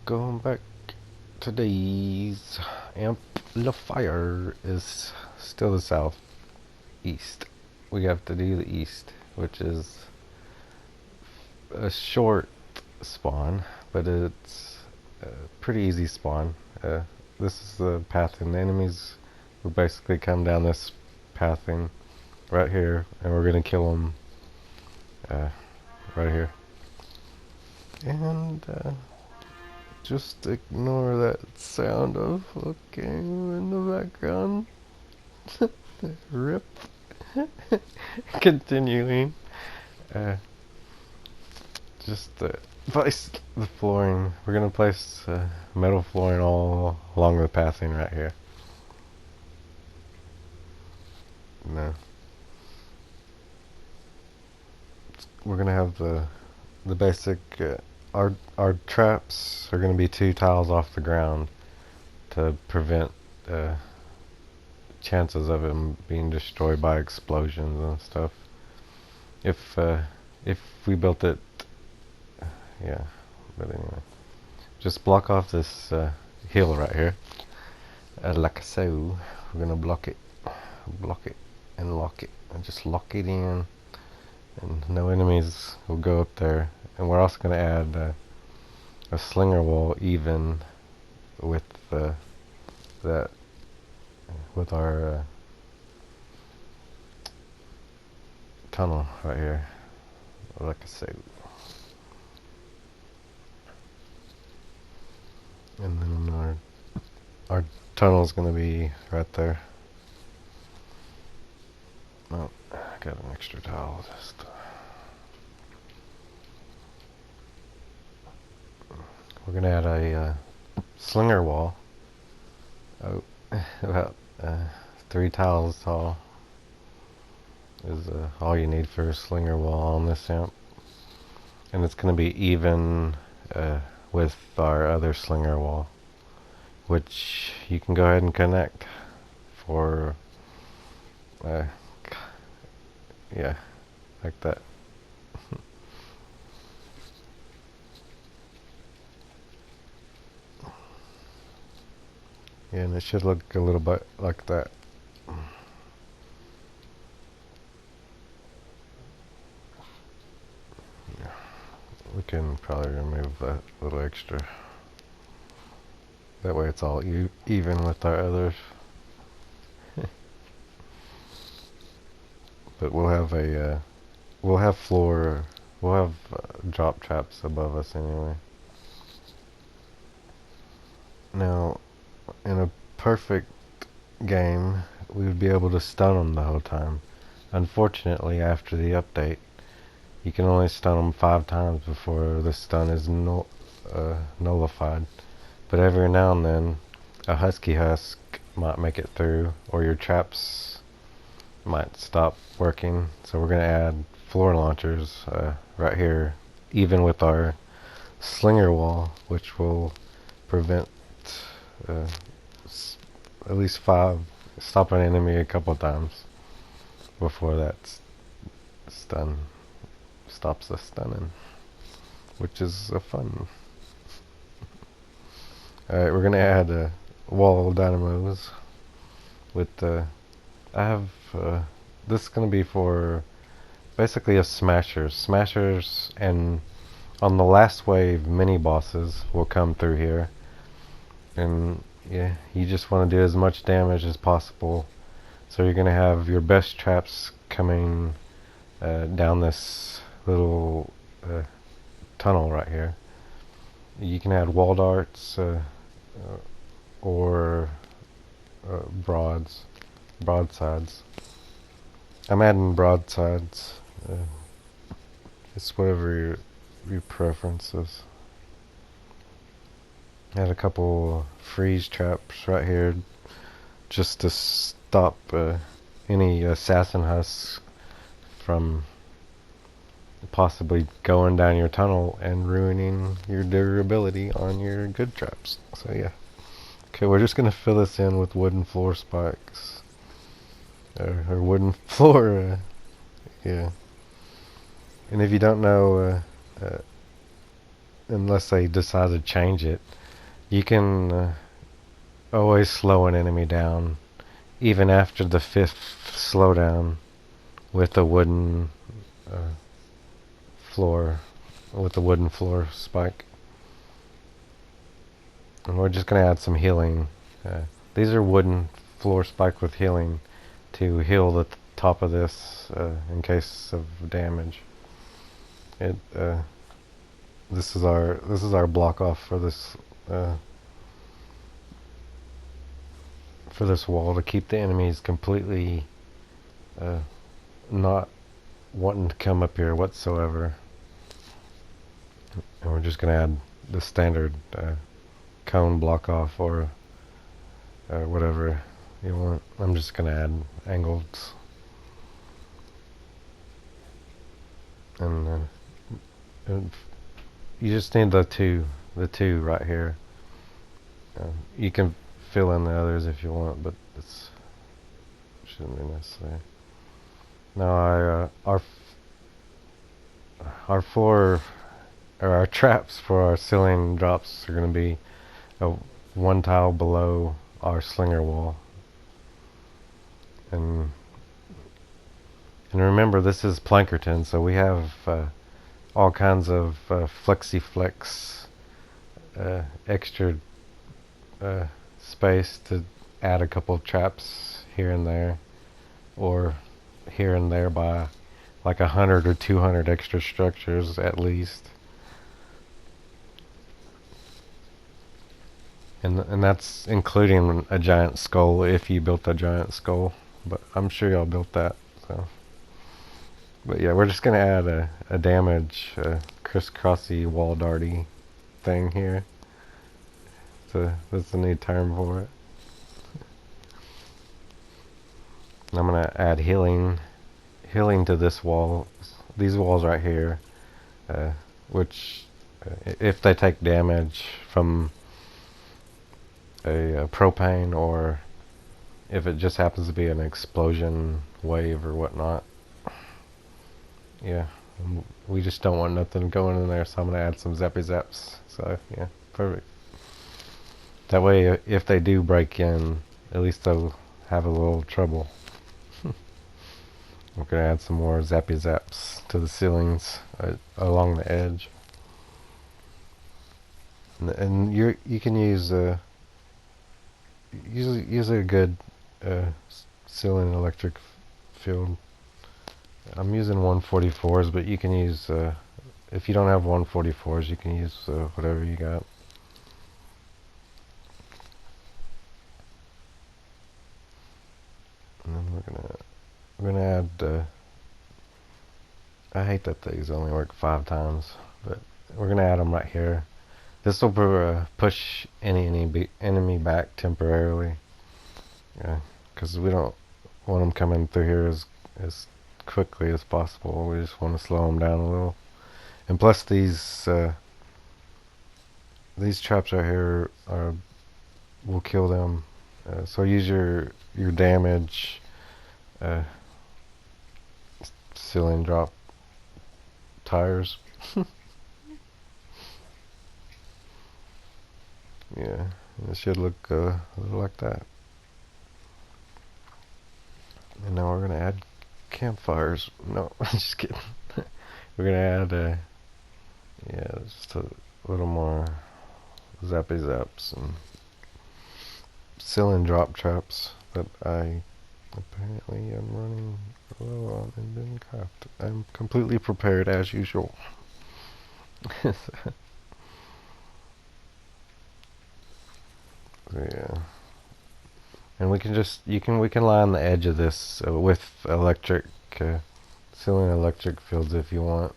Welcome back. Today's amplifier is still the southeast. We have to do the east, which is a short spawn, but it's a pretty easy spawn. This is the pathing. The enemies will basically come down this pathing right here, and we're gonna kill them right here. And just ignore that sound of okay in the background. Rip. Continuing. Just place the flooring. We're gonna place metal flooring all along the pathing right here. No. We're gonna have the basic. Our traps are going to be 2 tiles off the ground to prevent chances of them being destroyed by explosions and stuff. If we built it, yeah. But anyway, just block off this hill right here, like so. We're gonna block it, and lock it, and just lock it in, and no enemies will go up there. And we're also going to add a slinger wall even with that with our tunnel right here, like I say. And then our tunnel is going to be right there. Oh, I got an extra towel. We're going to add a slinger wall. Oh, about 3 tiles tall is all you need for a slinger wall on this amp. And it's going to be even with our other slinger wall, which you can go ahead and connect for, yeah, like that. Yeah, and it should look a little bit like that. Yeah. We can probably remove that little extra. That way it's all even with our others. But we'll have we'll have drop traps above us anyway. Now, in a perfect game, we would be able to stun them the whole time. Unfortunately, after the update, you can only stun them 5 times before the stun is nullified. But every now and then, a husky husk might make it through, or your traps might stop working. So we're going to add floor launchers right here, even with our slinger wall, which will prevent at least 5, stop an enemy a couple times before that stun stops the stunning, which is fun. Alright, we're gonna add wall dynamos with I have this is gonna be for basically a smashers, and on the last wave mini bosses will come through here. And yeah, you just want to do as much damage as possible. So you're going to have your best traps coming down this little tunnel right here. You can add wall darts or broadsides. I'm adding broadsides. It's whatever your preference is. Add a couple freeze traps right here just to stop any assassin husks from possibly going down your tunnel and ruining your durability on your good traps. So yeah. Okay, we're just going to fill this in with wooden floor spikes. Or wooden floor, yeah. And if you don't know unless they decide to change it. You can always slow an enemy down, even after the 5th slowdown, with a wooden uh, floor, with a wooden floor spike. And we're just gonna add some healing. These are wooden floor spike with healing to heal the top of this in case of damage. This is our block off for this wall to keep the enemies completely not wanting to come up here whatsoever. And we're just gonna add the standard cone block off or whatever you want. I'm just gonna add angles and you just need the two right here. You can fill in the others if you want, but it shouldn't be necessary. Now our floor or our traps for our ceiling drops are going to be one tile below our slinger wall. And remember, this is Plankerton, so we have all kinds of flexi-flex extra space to add a couple of traps here and there, or here and there by like 100 or 200 extra structures at least. And that's including a giant skull, if you built a giant skull. But I'm sure y'all built that, so. But yeah, we're just gonna add a damage crisscrossy wall darty thing here. So that's a new term for it. And I'm gonna add healing to this wall, these walls right here, which if they take damage from a propane, or if it just happens to be an explosion wave or whatnot, yeah, we just don't want nothing going in there, so I'm gonna add some zappy zaps. So yeah, perfect. That way, if they do break in, at least they'll have a little trouble. We're gonna add some more zappy zaps to the ceilings along the edge, and you can use use a good ceiling electric field. I'm using 144s, but you can use if you don't have 144s, you can use whatever you got. And then we're gonna add. I hate that these only work 5 times, but we're gonna add them right here. This will push any enemy back temporarily, because we don't want them coming through here as quickly as possible. We just want to slow them down a little. And plus, these traps right here will kill them. So use your damage ceiling drop tires. Yeah, it should look like that. And now we're gonna add campfires. No, just kidding. We're gonna add yeah, just a little more zappy zaps and ceiling drop traps that I apparently am running low on and didn't craft. I'm completely prepared as usual. Yeah, and we can line the edge of this with electric ceiling electric fields if you want,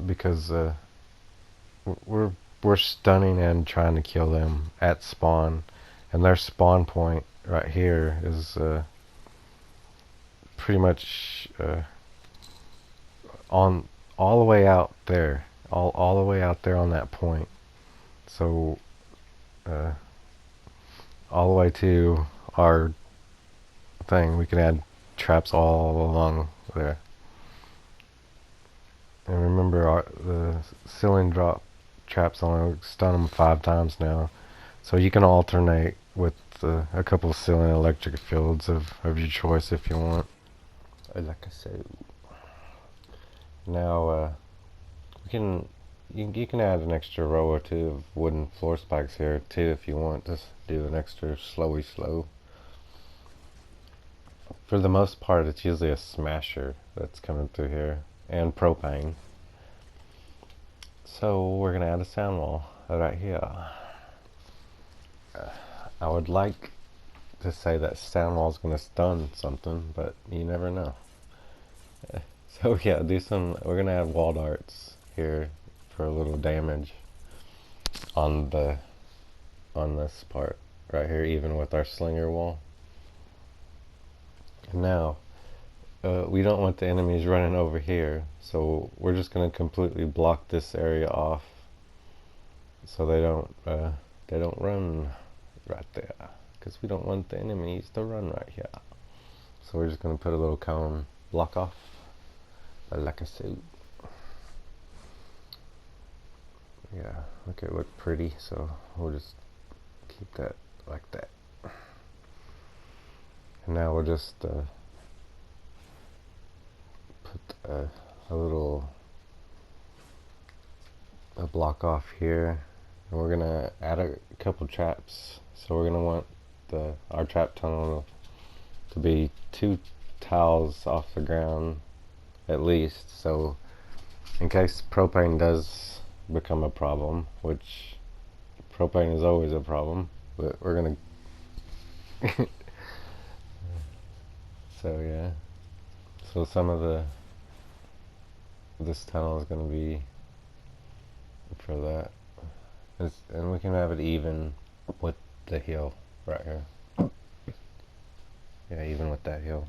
because we're stunning and trying to kill them at spawn, and their spawn point right here is pretty much on all the way out there, all the way out there on that point. So all the way to our thing, we can add traps all along there. And remember, the ceiling drop traps only stun them 5 times now. So you can alternate with a couple of ceiling electric fields of your choice if you want. Like I said. Now, we can you can add an extra row or two of wooden floor spikes here too if you want. Just do an extra slowy slow. For the most part, it's usually a smasher that's coming through here, and propane. So we're gonna add a sound wall right here. I would like to say that sound wall is gonna stun something, but you never know. So yeah, we're gonna add wall darts here for a little damage on this part right here, even with our slinger wall. And now, we don't want the enemies running over here, so we're just gonna completely block this area off so they don't run right there, because we don't want the enemies to run right here. So we're just gonna put a little cone block off, like I said. Yeah, make it look pretty, so we'll just keep that like that. And now we'll just put a little block off here, and we're gonna add a couple traps. So we're gonna want our trap tunnel to be 2 tiles off the ground at least, so in case propane does become a problem, which propane is always a problem, but we're gonna so yeah, so some of this tunnel is gonna be for that. And we can have it even with the hill right here. Yeah, even with that hill.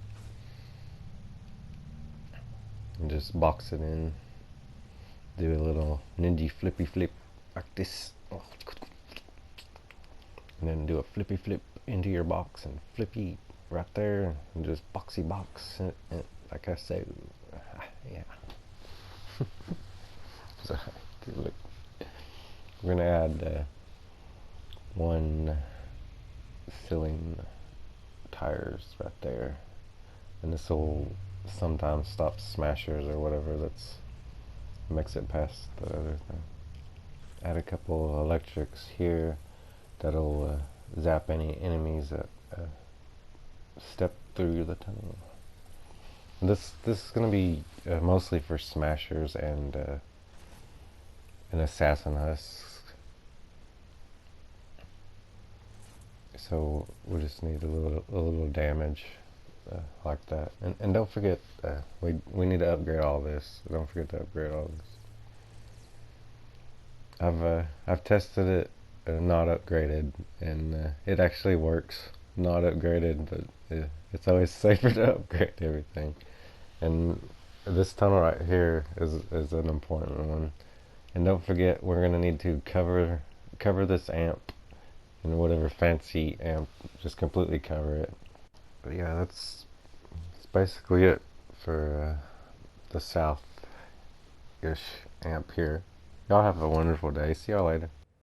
And just box it in. Do a little ninja flippy flip like this. And then do a flippy flip into your box and flippy right there. And just boxy box. And like I said, yeah. So, look. We're gonna add 1 ceiling tires right there, and this will sometimes stop smashers or whatever that's makes it past the other thing. Add a couple electrics here that'll zap any enemies that step through the tunnel. This is gonna be mostly for smashers and an assassin husk. So we just need a little damage like that. And don't forget, we need to upgrade all this. Don't forget to upgrade all this. I've tested it not upgraded, and it actually works not upgraded, but it's always safer to upgrade everything. And this tunnel right here is an important one. And don't forget, we're gonna need to cover this amp in whatever fancy amp, just completely cover it. But yeah, that's basically it for the south-ish amp here. Y'all have a wonderful day. See y'all later.